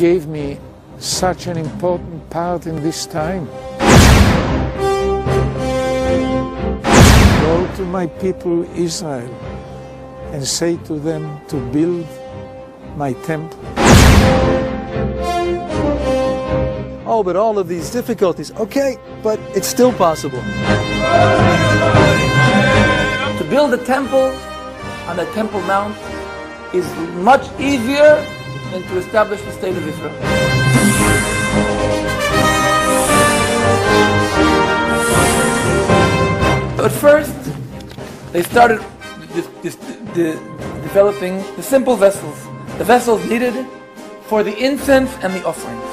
gave me such an important part in this time. Go to my people Israel and say to them to build my temple. Oh, but all of these difficulties, okay, but it's still possible. To build a temple on the Temple Mount is much easier than to establish the state of Israel. At first, they started developing the simple vessels, the vessels needed for the incense and the offerings.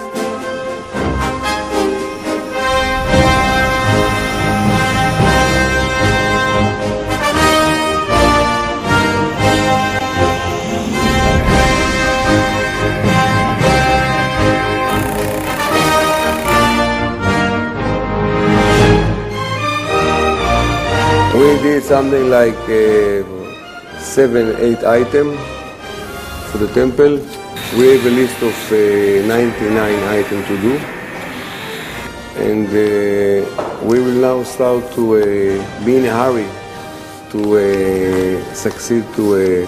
We did something like 7-8 items for the temple. We have a list of 99 items to do. And we will now start to be in a hurry to succeed to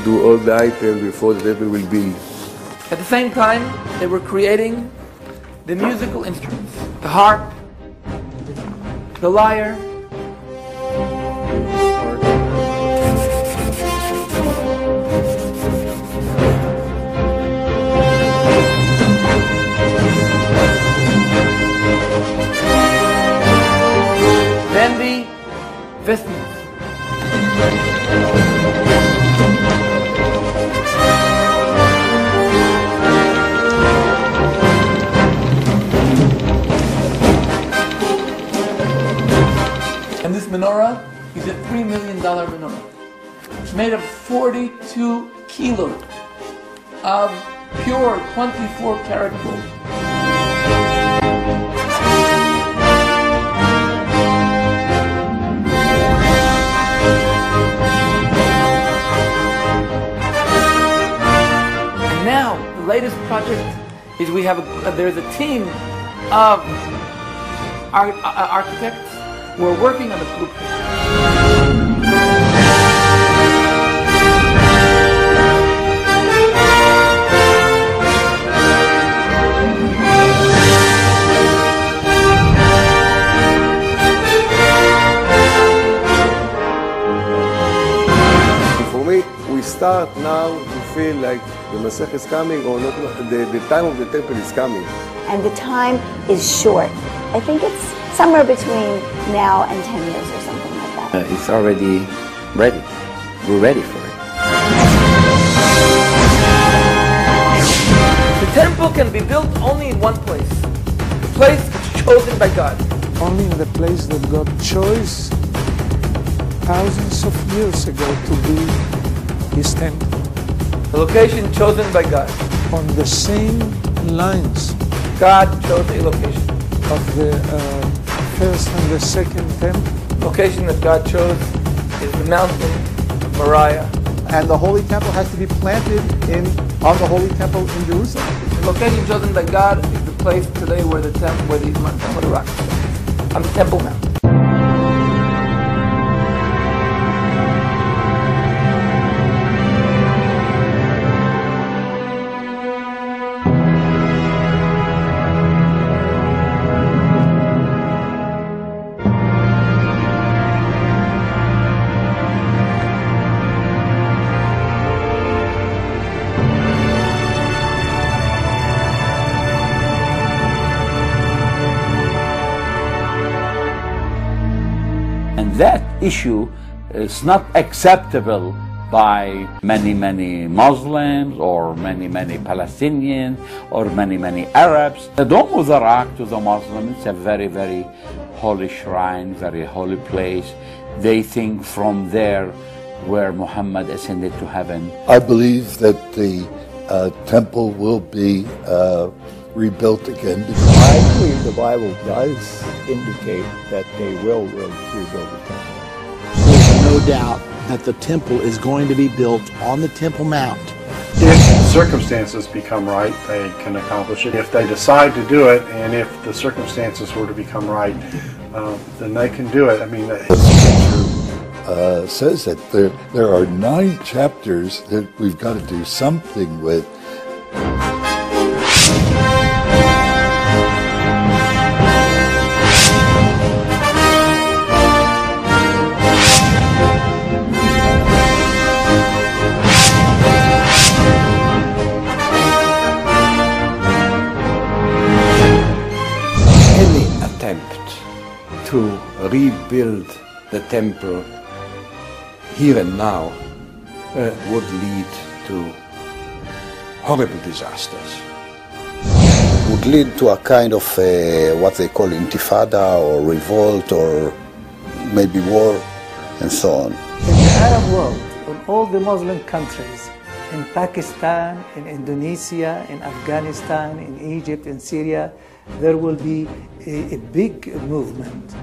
do all the items before the temple will build. At the same time, they were creating the musical instruments, the harp, the lyre, vestments. And this menorah is a $3 million menorah. It's made of 42 kilos of pure 24-karat gold. Now, the latest project is we have there's a team of architects who are working on the blueprint. For me, we start now to feel like the Messiah is coming, or not, the time of the temple is coming. And the time is short. I think it's somewhere between now and 10 years or something like that. It's already ready. We're ready for it. The temple can be built only in one place. The place chosen by God. Only in the place that God chose thousands of years ago to build His temple. The location chosen by God. On the same lines God chose a location. of the first and the second temple. The location that God chose is the mountain of Moriah. And the Holy Temple has to be planted on the Holy Temple in Jerusalem. The location chosen by God is the place today where the temple, where the rock is, on the Temple Mount. That issue is not acceptable by many Muslims or many Palestinians or many Arabs. The Dome of the Rock to the Muslims is a very holy shrine, very holy place. They think from there where Muhammad ascended to heaven. I believe that the temple will be rebuilt again. I believe the Bible does indicate that they will rebuild the temple. There's no doubt that the temple is going to be built on the Temple Mount. There's circumstances become right, they can accomplish it. If they decide to do it, and if the circumstances were to become right, then they can do it. I mean, the scripture says that there are 9 chapters that we've got to do something with. To rebuild the temple here and now would lead to horrible disasters. Would lead to a kind of what they call intifada or revolt or maybe war and so on. In the Arab world, in all the Muslim countries, in Pakistan, in Indonesia, in Afghanistan, in Egypt, in Syria, there will be a big movement.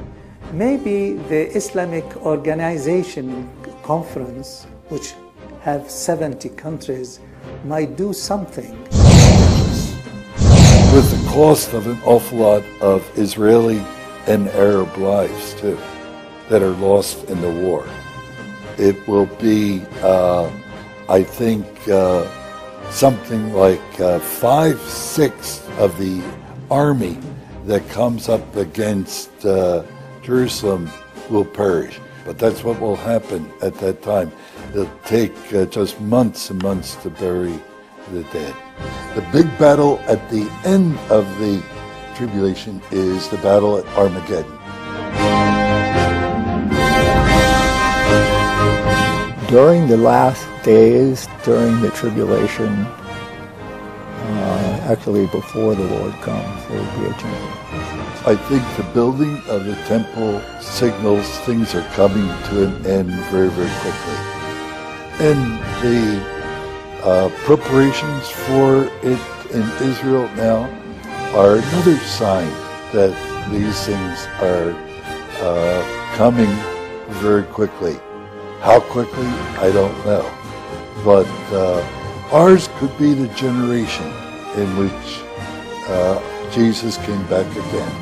Maybe the Islamic Organization Conference, which have 70 countries, might do something. With the cost of an awful lot of Israeli and Arab lives, too, that are lost in the war. It will be, I think, something like 5/6 of the army that comes up against Jerusalem will perish. But that's what will happen at that time. It'll take just months and months to bury the dead. The big battle at the end of the tribulation is the battle at Armageddon. During the last days, during the tribulation, actually before the Lord comes, there will be a change. I think the building of the temple signals things are coming to an end very, very quickly. And the preparations for it in Israel now are another sign that these things are coming very quickly. How quickly, I don't know. But ours could be the generation in which Jesus came back again.